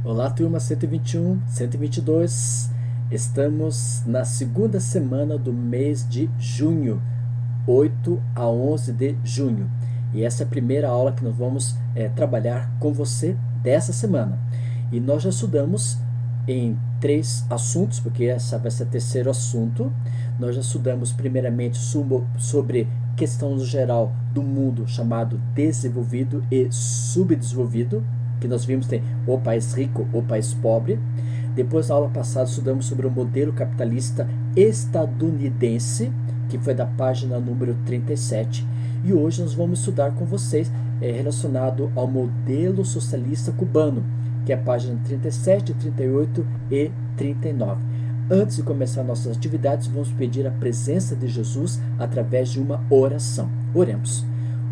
Olá, turma 121, 122. Estamos na segunda semana do mês de junho, 8 a 11 de junho. E essa é a primeira aula que nós vamos trabalhar com você dessa semana. E nós já estudamos em 3 assuntos, porque essa vai ser o terceiro assunto. Nós já estudamos primeiramente sobre questão no geral do mundo chamado desenvolvido e subdesenvolvido, que nós vimos tem o país rico, o país pobre. Depois, na aula passada, estudamos sobre o modelo capitalista estadunidense, que foi da página número 37. E hoje nós vamos estudar com vocês relacionado ao modelo socialista cubano, que é a página 37, 38 e 39. Antes de começar nossas atividades, vamos pedir a presença de Jesus através de uma oração. Oremos.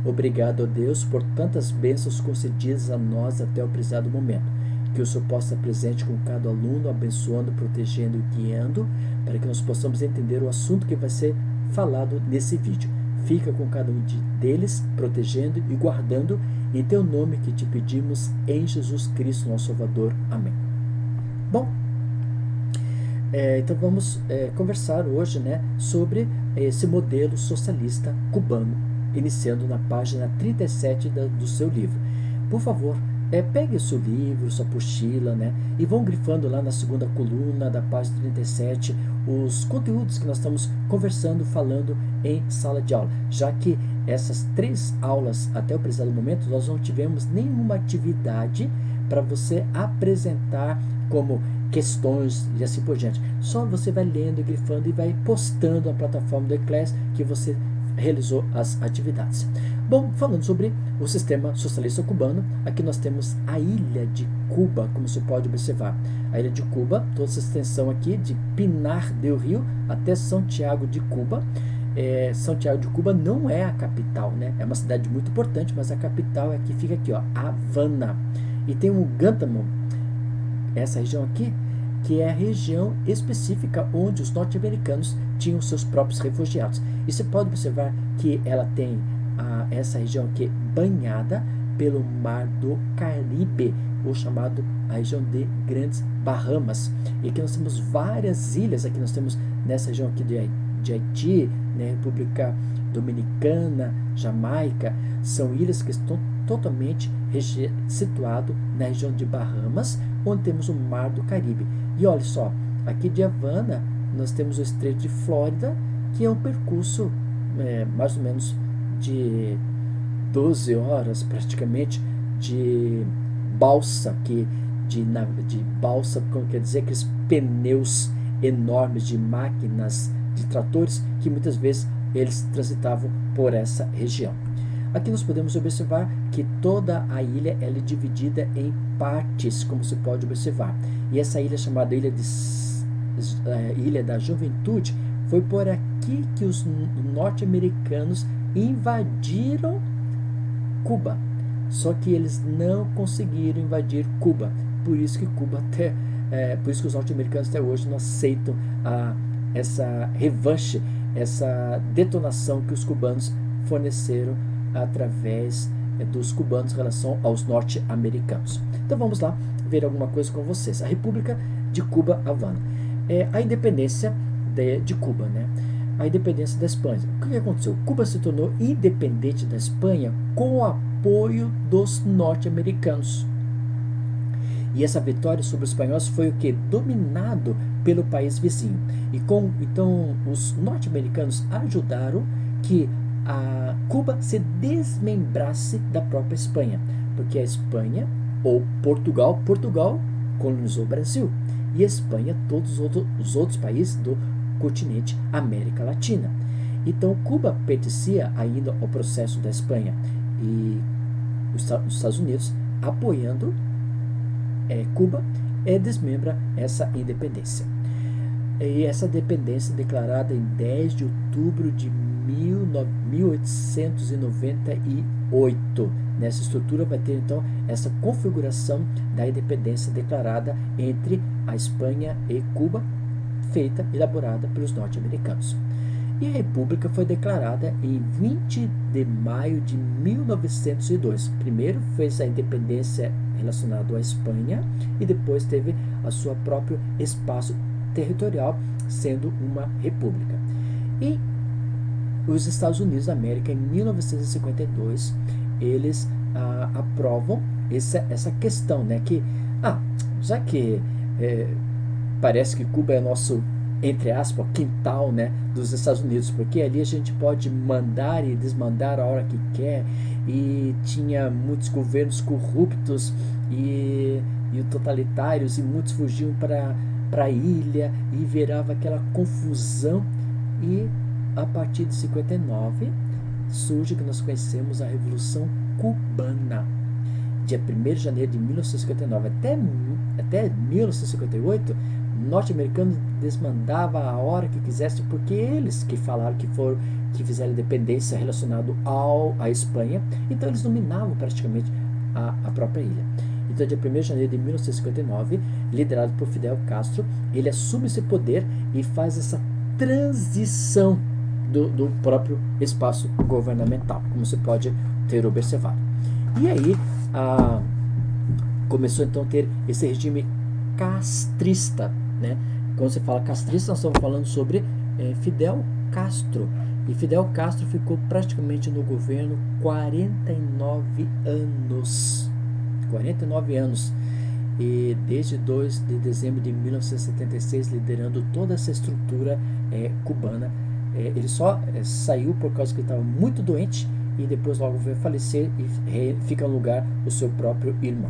Obrigado a Deus por tantas bênçãos concedidas a nós até o prezado momento. Que o Senhor possa estar presente com cada aluno, abençoando, protegendo e guiando, para que nós possamos entender o assunto que vai ser falado nesse vídeo. Fica com cada um deles, protegendo e guardando, em teu nome que te pedimos, em Jesus Cristo, nosso Salvador. Amém. Bom, então vamos conversar hoje, sobre esse modelo socialista cubano, iniciando na página 37 do seu livro. Por favor, pegue o seu livro, sua apostila, e vão grifando lá na segunda coluna da página 37 os conteúdos que nós estamos conversando, falando em sala de aula, já que essas 3 aulas até o presente momento nós não tivemos nenhuma atividade para você apresentar como questões e assim por diante. Só você vai lendo, grifando e vai postando na plataforma do Eclass que você realizou as atividades. Bom, falando sobre o sistema socialista cubano, aqui nós temos a ilha de Cuba, como você pode observar. A ilha de Cuba, toda essa extensão aqui de Pinar del Rio até Santiago de Cuba. Santiago de Cuba não é a capital, é uma cidade muito importante, mas a capital é que fica aqui, ó, Havana. E tem o Guantánamo, essa região aqui, que é a região específica onde os norte-americanos tinham seus próprios refugiados. E você pode observar que ela tem essa região aqui banhada pelo Mar do Caribe, ou chamado a região de Grandes Bahamas. E aqui nós temos várias ilhas, aqui nós temos nessa região aqui de Haiti, República Dominicana, Jamaica, são ilhas que estão totalmente situadas na região de Bahamas, onde temos o Mar do Caribe. E olha só, aqui de Havana nós temos o Estreito de Flórida, que é um percurso mais ou menos de 12 horas praticamente de balsa, de balsa, como quer dizer, aqueles pneus enormes de máquinas, de tratores, que muitas vezes eles transitavam por essa região. Aqui nós podemos observar que toda a ilha ela é dividida em partes, como se pode observar. E essa ilha chamada Ilha da Juventude foi por aqui que os norte-americanos invadiram Cuba. Só que eles não conseguiram invadir Cuba. Por isso que por isso que os norte-americanos até hoje não aceitam essa revanche, essa detonação que os cubanos forneceram através dos cubanos em relação aos norte-americanos. Então vamos lá ver alguma coisa com vocês. A República de Cuba, Havana. A independência de Cuba, a independência da Espanha. O que aconteceu? Cuba se tornou independente da Espanha com o apoio dos norte-americanos. E essa vitória sobre os espanhóis foi o que? Dominado pelo país vizinho. Então os norte-americanos ajudaram que a Cuba se desmembrasse da própria Espanha, porque a Espanha ou Portugal colonizou o Brasil, e a Espanha todos os outros países do continente América Latina. Então Cuba pertencia ainda ao processo da Espanha, e os Estados Unidos apoiando Cuba desmembra essa independência. E essa independência declarada em 10 de outubro de 1898. Nessa estrutura vai ter então essa configuração da independência declarada entre a Espanha e Cuba, elaborada pelos norte-americanos. E a República foi declarada em 20 de maio de 1902. Primeiro fez a independência relacionado à Espanha, e depois teve a sua próprio espaço territorial, sendo uma república. E os Estados Unidos da América, em 1952, eles aprovam essa questão, né, que já que parece que Cuba é nosso, entre aspas, quintal, né, dos Estados Unidos, porque ali a gente pode mandar e desmandar a hora que quer, e tinha muitos governos corruptos e totalitários, e muitos fugiam para a ilha, e virava aquela confusão. E a partir de 59 surge o que nós conhecemos, a Revolução Cubana. Dia 1º de janeiro de 1959 até 1958, o norte-americano desmandava a hora que quisesse, porque eles que falaram que fizeram independência relacionado à Espanha, então eles dominavam praticamente a própria ilha. Então, dia 1º de janeiro de 1959, liderado por Fidel Castro, ele assume esse poder e faz essa transição do próprio espaço governamental, como você pode ter observado. E aí começou então a ter esse regime castrista, né? Quando você fala castrista, nós estamos falando sobre Fidel Castro. E Fidel Castro ficou praticamente no governo 49 anos. 49 anos. E desde 2 de dezembro de 1976, liderando toda essa estrutura cubana. Ele só saiu por causa que ele estava muito doente, e depois logo veio falecer, e fica no lugar o seu próprio irmão.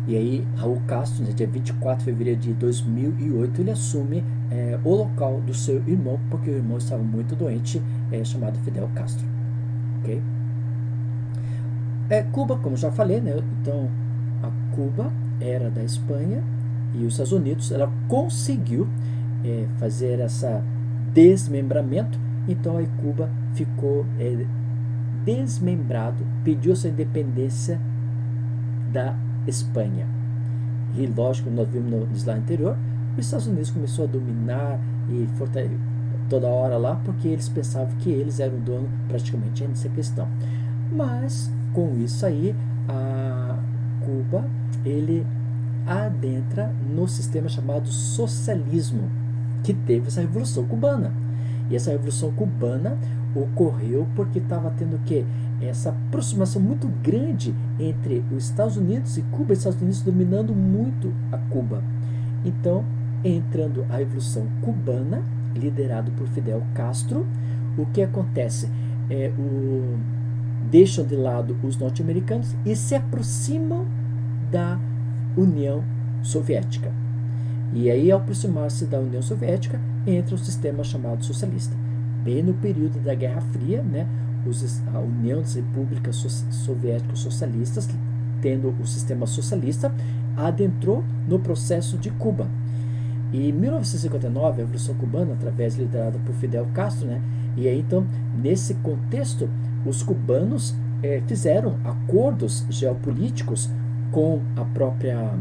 E aí Raul Castro, no dia 24 de fevereiro de 2008, ele assume o local do seu irmão, porque o irmão estava muito doente, chamado Fidel Castro. Ok? Cuba, como já falei, né? Então a Cuba era da Espanha, e os Estados Unidos, ela conseguiu fazer essa desmembramento. Então aí Cuba ficou desmembrado, pediu sua independência da Espanha. E lógico, nós vimos no slide anterior, os Estados Unidos começou a dominar e toda hora lá, porque eles pensavam que eles eram dono praticamente dessa questão. Mas com isso aí, a Cuba, ele adentra no sistema chamado socialismo, que teve essa Revolução Cubana. E essa Revolução Cubana ocorreu porque estava tendo o quê? Essa aproximação muito grande entre os Estados Unidos e Cuba, os Estados Unidos dominando muito a Cuba. Então, entrando a Revolução Cubana, liderado por Fidel Castro, o que acontece? Deixam de lado os norte-americanos e se aproximam da União Soviética. E aí, ao aproximar-se da União Soviética, entra o sistema chamado socialista. Bem no período da Guerra Fria, né, a União das Repúblicas Soviéticas Socialistas, tendo o sistema socialista, adentrou no processo de Cuba. E em 1959, a Revolução Cubana, liderada por Fidel Castro, né, e aí então, nesse contexto, os cubanos fizeram acordos geopolíticos com a própria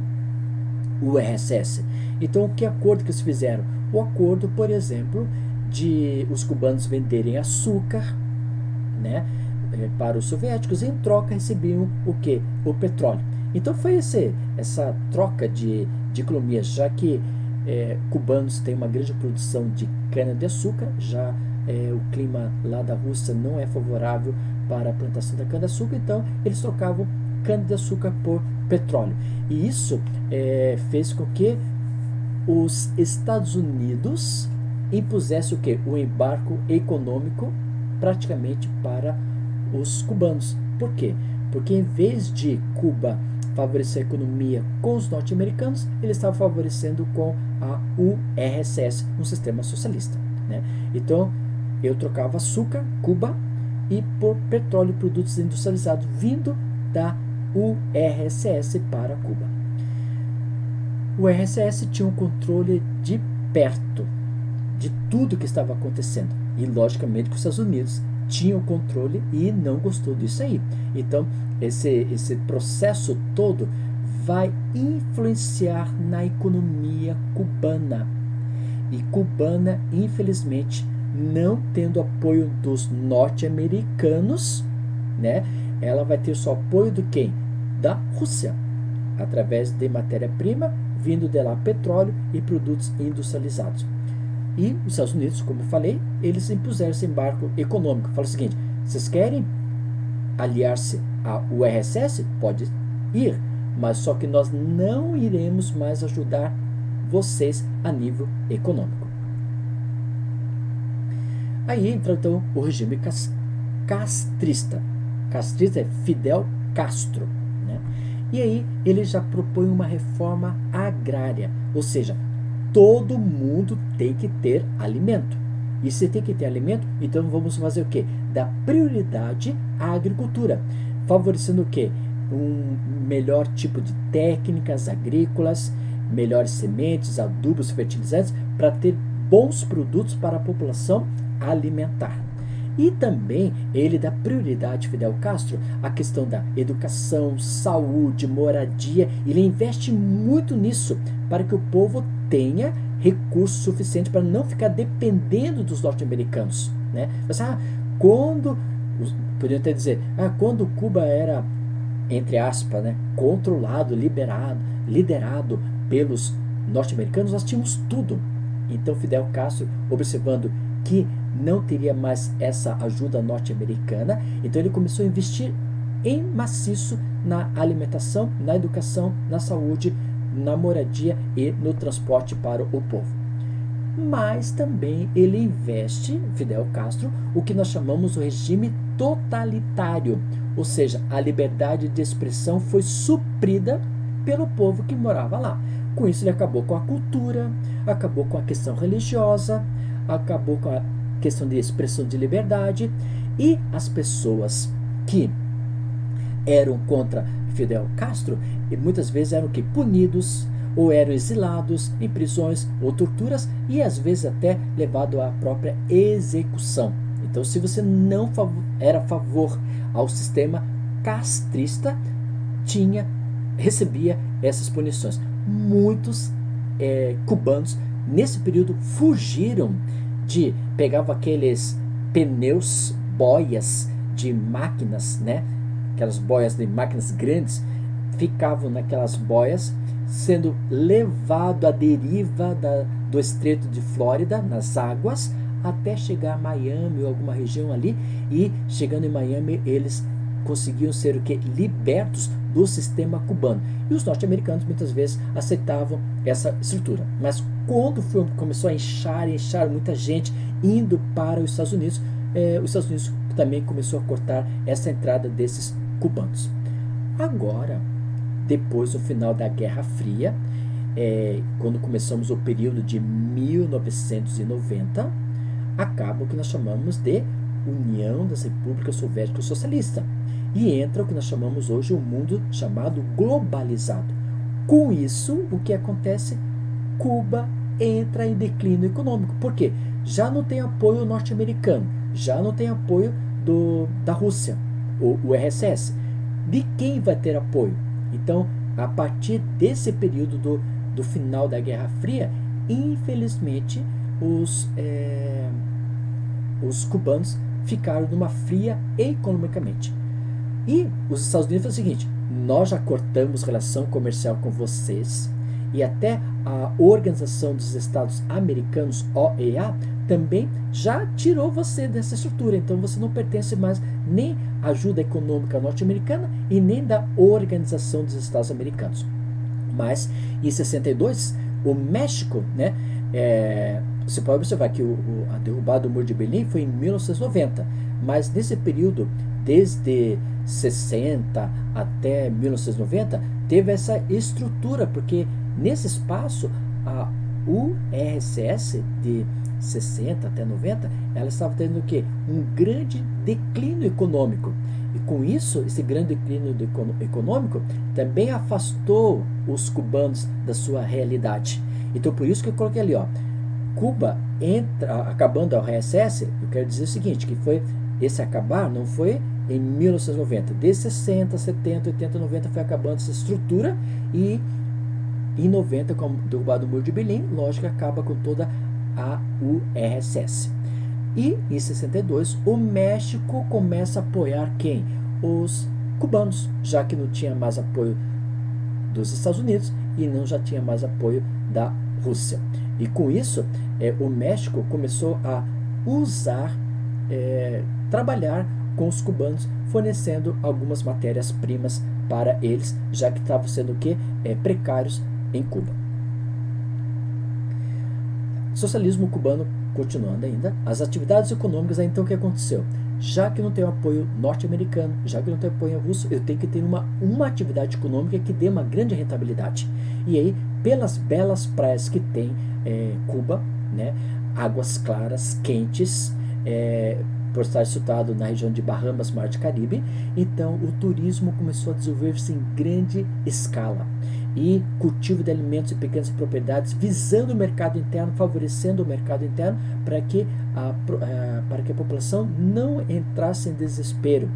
URSS. Então, que acordo que eles fizeram? O acordo, por exemplo, de os cubanos venderem açúcar, né, para os soviéticos, e em troca recebiam o quê? O petróleo. Então foi essa troca de economia, já que cubanos têm uma grande produção de cana-de-açúcar, já o clima lá da Rússia não é favorável para a plantação da cana-de-açúcar, então eles trocavam cana-de-açúcar por petróleo. E isso fez com que os Estados Unidos impusessem o quê? O embargo econômico praticamente para os cubanos. Por quê? Porque em vez de Cuba favorecer a economia com os norte-americanos, ele estava favorecendo com a URSS, um sistema socialista, né? Então, eu trocava açúcar, Cuba, e por petróleo e produtos industrializados vindo da URSS para Cuba. O URSS tinha um controle de perto de tudo que estava acontecendo. E, logicamente, que os Estados Unidos tinham controle e não gostou disso aí. Então, esse processo todo vai influenciar na economia cubana. E cubana, infelizmente, não tendo apoio dos norte-americanos, né? Ela vai ter só apoio do quem? da Rússia, através de matéria-prima, vindo de lá petróleo e produtos industrializados. E os Estados Unidos, como eu falei, eles impuseram esse embargo econômico. Falaram o seguinte: vocês querem aliar-se à URSS? Pode ir, mas só que nós não iremos mais ajudar vocês a nível econômico. Aí entra então o regime castrista. Castrista é Fidel Castro, né? E aí ele já propõe uma reforma agrária, ou seja, todo mundo tem que ter alimento. E se tem que ter alimento, então vamos fazer o quê? Dar prioridade à agricultura, favorecendo o quê? Um melhor tipo de técnicas agrícolas, melhores sementes, adubos, fertilizantes, para ter bons produtos para a população alimentar. E também ele dá prioridade, Fidel Castro, à questão da educação, saúde, moradia. Ele investe muito nisso para que o povo tenha recurso suficiente para não ficar dependendo dos norte-americanos, né? Mas, poderiam até dizer, quando Cuba era, entre aspas, né, controlado, liderado pelos norte-americanos, nós tínhamos tudo. Então Fidel Castro, observando que não teria mais essa ajuda norte-americana, então ele começou a investir em maciço na alimentação, na educação, na saúde, na moradia e no transporte para o povo. Mas também ele investe, Fidel Castro, o que nós chamamos o regime totalitário, ou seja, a liberdade de expressão foi suprida pelo povo que morava lá. Com isso ele acabou com a cultura, acabou com a questão religiosa, acabou com a questão de expressão de liberdade, e as pessoas que eram contra Fidel Castro muitas vezes eram punidos ou eram exilados em prisões ou torturas e às vezes até levado à própria execução. Então, se você não era a favor ao sistema castrista, recebia essas punições. Muitos cubanos nesse período fugiram pegavam aqueles pneus, boias de máquinas, né? Aquelas boias de máquinas grandes, ficavam naquelas boias, sendo levado à deriva do Estreito de Flórida, nas águas, até chegar a Miami ou alguma região ali, e chegando em Miami eles conseguiam ser libertos do sistema cubano. E os norte-americanos muitas vezes aceitavam essa estrutura. Mas quando começou a inchar muita gente indo para os Estados Unidos também começou a cortar essa entrada desses cubanos. Agora, depois do final da Guerra Fria, quando começamos o período de 1990, acaba o que nós chamamos de União das Repúblicas Soviéticas Socialistas. E entra o que nós chamamos hoje o mundo chamado globalizado. Com isso, o que acontece? Cuba entra em declínio econômico. Por quê? Já não tem apoio norte-americano, já não tem apoio da Rússia, o URSS. De quem vai ter apoio? Então, a partir desse período do final da Guerra Fria, infelizmente, os cubanos ficaram numa fria economicamente. E os Estados Unidos falaram o seguinte: nós já cortamos relação comercial com vocês, e até a Organização dos Estados Americanos, OEA, também já tirou você dessa estrutura. Então você não pertence mais nem à ajuda econômica norte-americana e nem da Organização dos Estados Americanos. Mas em 62, o México, né, você pode observar que a derrubada do Muro de Berlim foi em 1990, mas nesse período, desde 60 até 1990, teve essa estrutura, porque nesse espaço a URSS de 60 até 90, ela estava tendo um grande declínio econômico. E com isso, esse grande declínio econômico também afastou os cubanos da sua realidade. Então, por isso que eu coloquei ali, Cuba acabando a URSS, eu quero dizer o seguinte, que foi esse acabar não foi em 1990, de 60, 70, 80, 90 foi acabando essa estrutura, e em 90, com a derrubada do Muro de Berlim, lógico, acaba com toda a URSS. E em 62, o México começa a apoiar quem? Os cubanos, já que não tinha mais apoio dos Estados Unidos e não já tinha mais apoio da Rússia. E com isso, o México começou a usar, trabalhar com os cubanos, fornecendo algumas matérias-primas para eles, já que estavam sendo o quê? Precários em Cuba. Socialismo cubano continuando ainda. As atividades econômicas, então o que aconteceu? Já que não tem apoio norte-americano, já que não tem apoio russo, eu tenho que ter uma atividade econômica que dê uma grande rentabilidade. E aí, pelas belas praias que tem Cuba, né, águas claras, quentes, por estar situado na região de Bahamas, Mar do Caribe, então o turismo começou a desenvolver-se em grande escala. E cultivo de alimentos em pequenas propriedades, visando o mercado interno, favorecendo o mercado interno, para que a população não entrasse em desespero.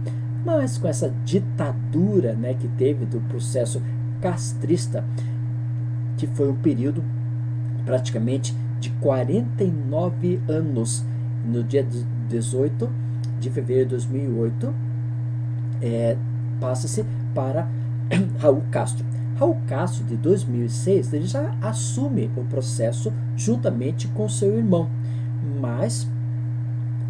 Mas com essa ditadura, né, que teve do processo castrista, que foi um período praticamente de 49 anos, no dia 18 de fevereiro de 2008, passa-se para Raul Castro. Raul Castro, de 2006, ele já assume o processo juntamente com seu irmão, mas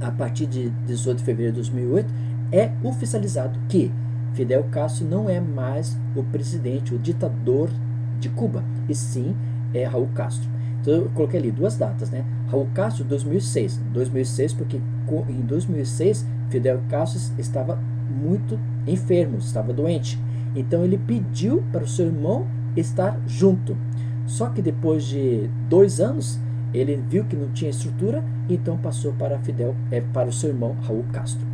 a partir de 18 de fevereiro de 2008 é oficializado que Fidel Castro não é mais o presidente, o ditador de Cuba, e sim é Raul Castro. Então eu coloquei ali duas datas, né? Raul Castro, 2006. 2006 porque em 2006 Fidel Castro estava muito enfermo, estava doente. Então ele pediu para o seu irmão estar junto. Só que depois de 2 anos, ele viu que não tinha estrutura, então passou para o seu irmão Raul Castro.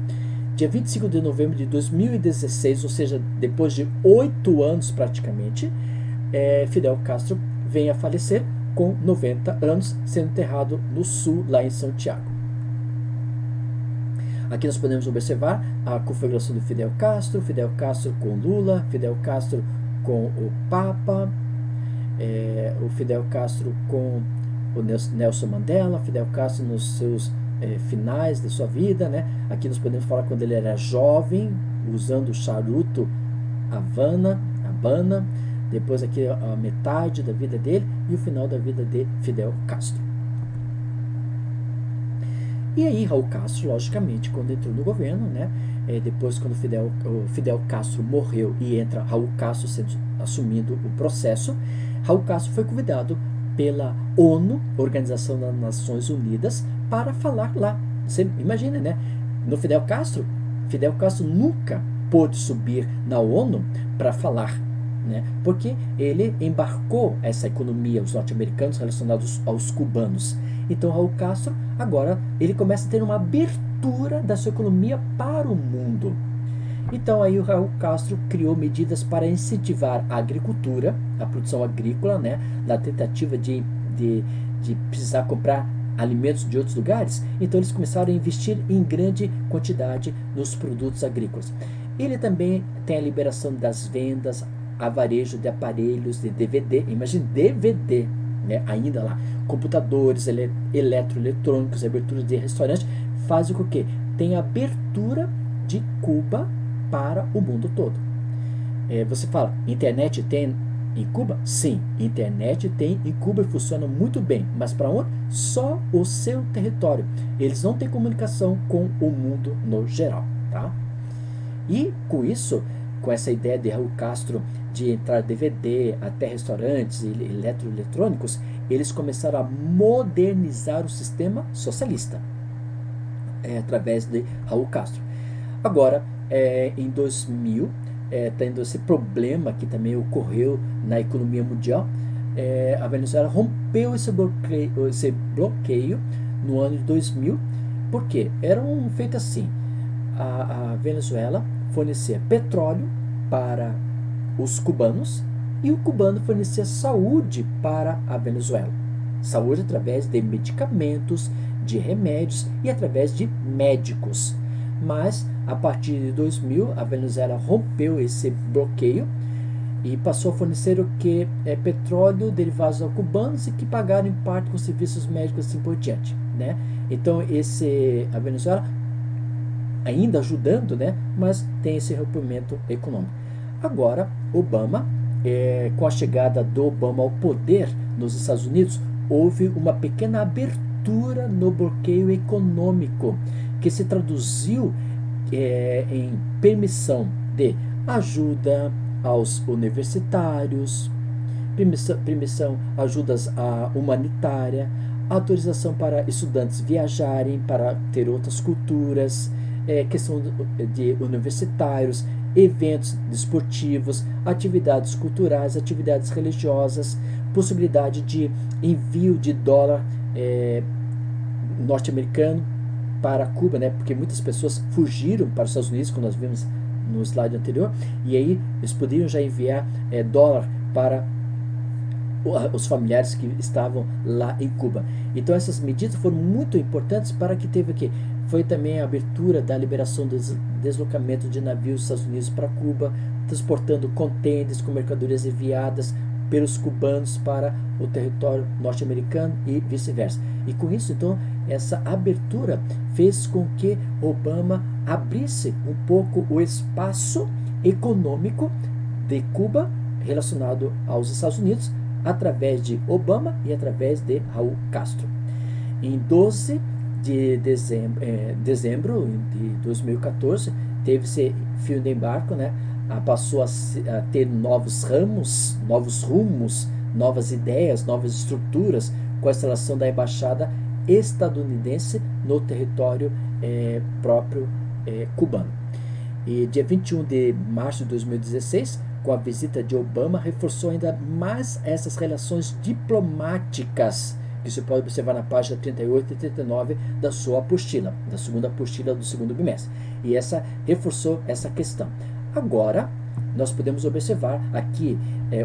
Dia 25 de novembro de 2016, ou seja, depois de 8 anos praticamente, Fidel Castro vem a falecer com 90 anos, sendo enterrado no sul, lá em Santiago. Aqui nós podemos observar a configuração do Fidel Castro com Lula, Fidel Castro com o Papa, o Fidel Castro com o Nelson Mandela, Fidel Castro nos seus finais de sua vida, né? Aqui nós podemos falar quando ele era jovem, usando o charuto Havana, depois aqui a metade da vida dele e o final da vida de Fidel Castro. E aí Raul Castro, logicamente, quando entrou no governo, né, depois quando o Fidel Castro morreu e entra Raul Castro assumindo o processo, Raul Castro foi convidado pela ONU, Organização das Nações Unidas, para falar lá. Você imagina, né? No Fidel Castro nunca pôde subir na ONU para falar, né? Porque ele embarcou essa economia, os norte-americanos relacionados aos cubanos. Então Raul Castro agora ele começa a ter uma abertura da sua economia para o mundo. Então aí o Raul Castro criou medidas para incentivar a agricultura, a produção agrícola, né, na tentativa de precisar comprar alimentos de outros lugares. Então eles começaram a investir em grande quantidade nos produtos agrícolas. Ele também tem a liberação das vendas a varejo de aparelhos de DVD, imagine DVD, né, ainda lá, computadores, eletroeletrônicos, abertura de restaurante, faz com que tem abertura de Cuba para o mundo todo. Você fala, internet tem em Cuba? Sim, internet tem em Cuba e funciona muito bem, mas para onde? Só o seu território. Eles não têm comunicação com o mundo no geral, tá? E com isso, com essa ideia de Raul Castro de entrar DVD até restaurantes e eletroeletrônicos, eles começaram a modernizar o sistema socialista através de Raul Castro. Agora, em 2000, tendo esse problema que também ocorreu na economia mundial, a Venezuela rompeu esse bloqueio no ano de 2000, porque era um feito assim, a Venezuela fornecia petróleo para os cubanos e o cubano fornecia saúde para a Venezuela. Saúde através de medicamentos, de remédios e através de médicos. Mas a partir de 2000 a Venezuela rompeu esse bloqueio e passou a fornecer o que é petróleo, derivados aos cubanos e que pagaram em parte com serviços médicos assim por diante, né? Então a Venezuela ainda ajudando, né? Mas tem esse rompimento econômico. Agora, Obama, com a chegada do Obama ao poder nos Estados Unidos, houve uma pequena abertura no bloqueio econômico, que se traduziu em permissão de ajuda aos universitários, permissão, ajudas humanitária, autorização para estudantes viajarem para ter outras culturas, questão de universitários, eventos desportivos, atividades culturais, atividades religiosas, possibilidade de envio de dólar norte-americano para Cuba, né? Porque muitas pessoas fugiram para os Estados Unidos, como nós vimos no slide anterior, e aí eles poderiam já enviar dólar para os familiares que estavam lá em Cuba. Então essas medidas foram muito importantes para que teve aqui. Foi também a abertura da liberação do deslocamento de navios dos Estados Unidos para Cuba, transportando contêineres com mercadorias enviadas pelos cubanos para o território norte-americano e vice-versa. E com isso, então, essa abertura fez com que Obama abrisse um pouco o espaço econômico de Cuba relacionado aos Estados Unidos, através de Obama e através de Raul Castro. Em 12 de dezembro de 2014, teve-se fio de embarque, né? Passou a ter novos rumos, novas ideias, novas estruturas, com a instalação da embaixada estadunidense no território próprio cubano. E dia 21 de março de 2016, com a visita de Obama, reforçou ainda mais essas relações diplomáticas, que você pode observar na página 38 e 39 da sua apostila, da segunda apostila do segundo bimestre. E essa reforçou essa questão. Agora, nós podemos observar aqui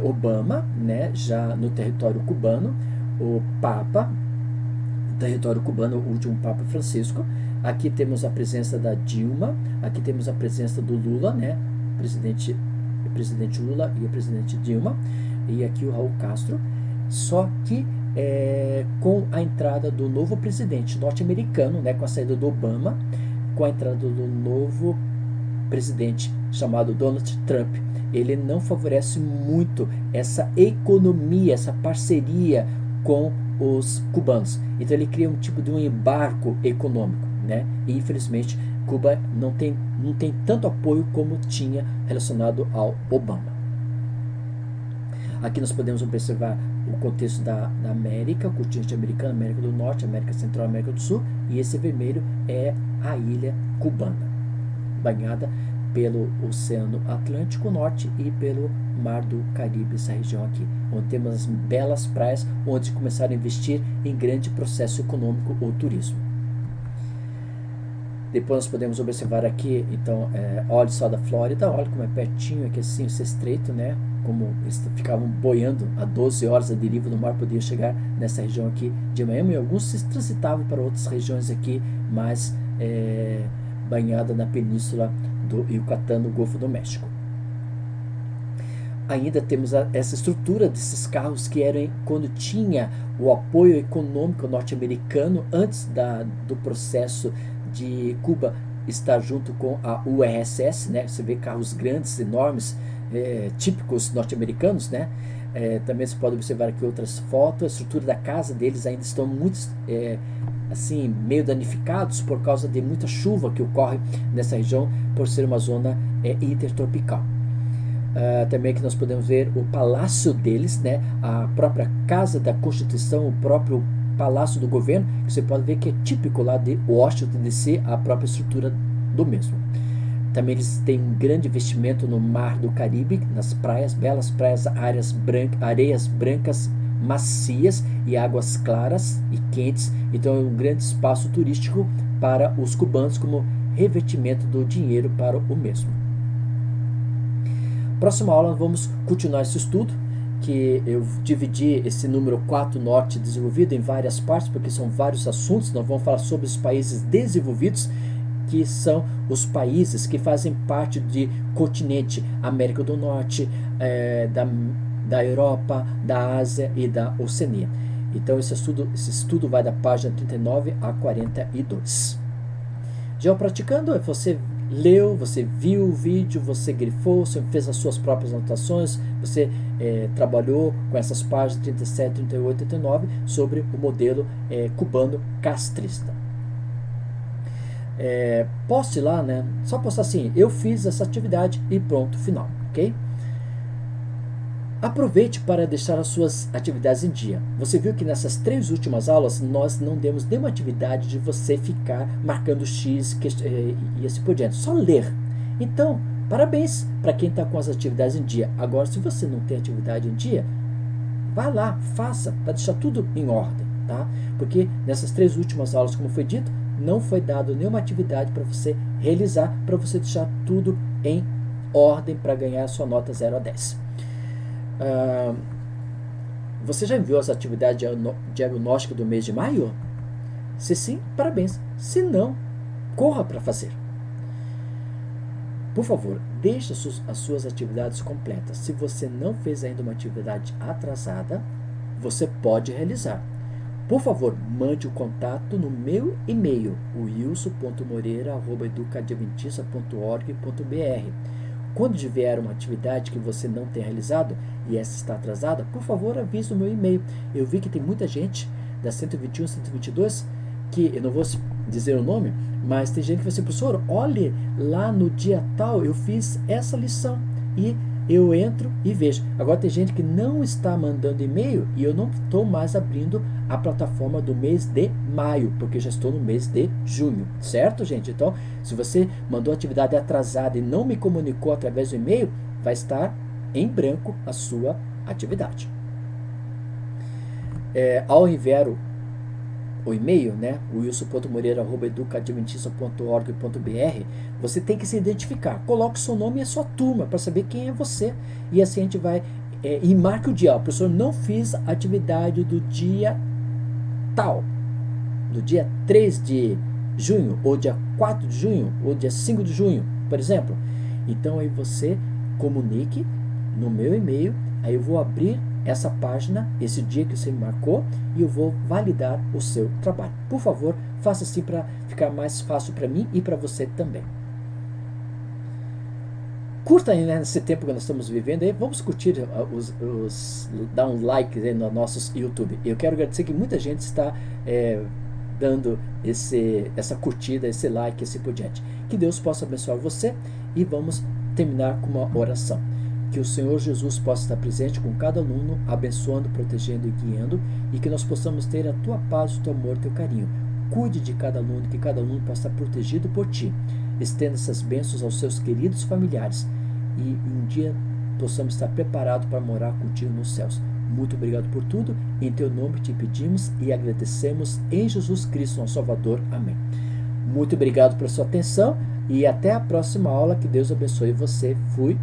Obama, né, já no território cubano, o Papa, território cubano, o último Papa Francisco. Aqui temos a presença da Dilma, aqui temos a presença do Lula, né, presidente Lula e o presidente Dilma, e aqui o Raul Castro. Só que com a entrada do novo presidente norte-americano, né, com a saída do Obama, com a entrada do novo presidente chamado Donald Trump, ele não favorece muito essa economia, essa parceria com os cubanos. Então ele cria um tipo de um embargo econômico, né? E infelizmente Cuba não tem tanto apoio como tinha relacionado ao Obama. Aqui nós podemos observar o contexto da América, o continente americano, América do Norte, América Central, América do Sul, e esse vermelho é a ilha cubana, banhada pelo Oceano Atlântico Norte e pelo Mar do Caribe, essa região aqui, onde temos as belas praias, onde começaram a investir em grande processo econômico ou turismo. Depois nós podemos observar aqui, então, olha só da Flórida, olha como é pertinho aqui assim, esse estreito, né? Como eles ficavam boiando a 12 horas a deriva do mar, podiam chegar nessa região aqui de Miami, e alguns se transitavam para outras regiões aqui, mais banhada na península do Yucatán, no Golfo do México. Ainda temos essa estrutura desses carros que eram quando tinha o apoio econômico norte-americano, antes do processo de Cuba estar junto com a URSS, né? Você vê carros grandes, enormes, típicos norte-americanos, né? Também você pode observar aqui outras fotos. A estrutura da casa deles ainda estão muito assim, meio danificados por causa de muita chuva que ocorre nessa região, por ser uma zona intertropical. Também aqui nós podemos ver o palácio deles, né? A própria Casa da Constituição, o próprio Palácio do Governo, que você pode ver que é típico lá de Washington DC, a própria estrutura do mesmo. Também eles têm um grande investimento no Mar do Caribe, nas praias, belas praias, areias brancas macias e águas claras e quentes. Então é um grande espaço turístico para os cubanos, como revertimento do dinheiro para o mesmo. Próxima aula vamos continuar esse estudo, que eu dividi esse número 4 norte desenvolvido em várias partes, porque são vários assuntos. Nós vamos falar sobre os países desenvolvidos, que são os países que fazem parte do continente América do Norte, da Europa, da Ásia e da Oceania. Então esse estudo vai da página 39 a 42. Geopraticando é você leu, você viu o vídeo, você grifou, você fez as suas próprias anotações, você trabalhou com essas páginas 37, 38, 39 sobre o modelo cubano castrista. Poste lá, né? Só postar assim, eu fiz essa atividade e pronto, final, ok? Aproveite para deixar as suas atividades em dia. Você viu que nessas 3 últimas aulas nós não demos nenhuma atividade de você ficar marcando X e assim por diante. Só ler. Então, parabéns para quem está com as atividades em dia. Agora, se você não tem atividade em dia, vá lá, faça, para deixar tudo em ordem, tá? Porque nessas 3 últimas aulas, como foi dito, não foi dado nenhuma atividade para você realizar, para você deixar tudo em ordem para ganhar a sua nota 0 a 10. Você já enviou as atividades de diagnóstico do mês de maio? Se sim, parabéns. Se não, corra para fazer. Por favor, deixe as suas atividades completas. Se você não fez ainda uma atividade atrasada, você pode realizar. Por favor, mande o contato no meu e-mail, wilson.moreira@educadventista.org.br. Quando vier uma atividade que você não tem realizado e essa está atrasada, por favor, avise no meu e-mail. Eu vi que tem muita gente da 121, 122, que eu não vou dizer o nome, mas tem gente que vai dizer, professor, olhe, lá no dia tal eu fiz essa lição e eu entro e vejo. Agora tem gente que não está mandando e-mail e eu não estou mais abrindo a plataforma do mês de maio, porque já estou no mês de junho, certo, gente? Então, se você mandou atividade atrasada e não me comunicou através do e-mail, vai estar em branco a sua atividade. Ao enviar o e-mail, né, wilson.moreira@educadventista.org.br, você tem que se identificar. Coloque seu nome e a sua turma para saber quem é você. E assim a gente vai e marque o dia. O professor não fiz a atividade do dia tal, do dia 3 de junho, ou dia 4 de junho, ou dia 5 de junho, por exemplo. Então aí você comunique no meu e-mail, aí eu vou abrir essa página, esse dia que você me marcou, e eu vou validar o seu trabalho. Por favor, faça assim para ficar mais fácil para mim e para você também. Curta aí, né, nesse tempo que nós estamos vivendo aí, vamos curtir dar um like aí no nosso YouTube. Eu quero agradecer que muita gente está dando essa curtida, esse like, esse por diante. Que Deus possa abençoar você e vamos terminar com uma oração. Que o Senhor Jesus possa estar presente com cada aluno, abençoando, protegendo e guiando, e que nós possamos ter a tua paz, o teu amor, o teu carinho. Cuide de cada aluno, que cada aluno possa estar protegido por ti. Estenda essas bênçãos aos seus queridos familiares e um dia possamos estar preparados para morar contigo nos céus. Muito obrigado por tudo. Em teu nome te pedimos e agradecemos em Jesus Cristo, nosso Salvador. Amém. Muito obrigado pela sua atenção e até a próxima aula. Que Deus abençoe você. Fui.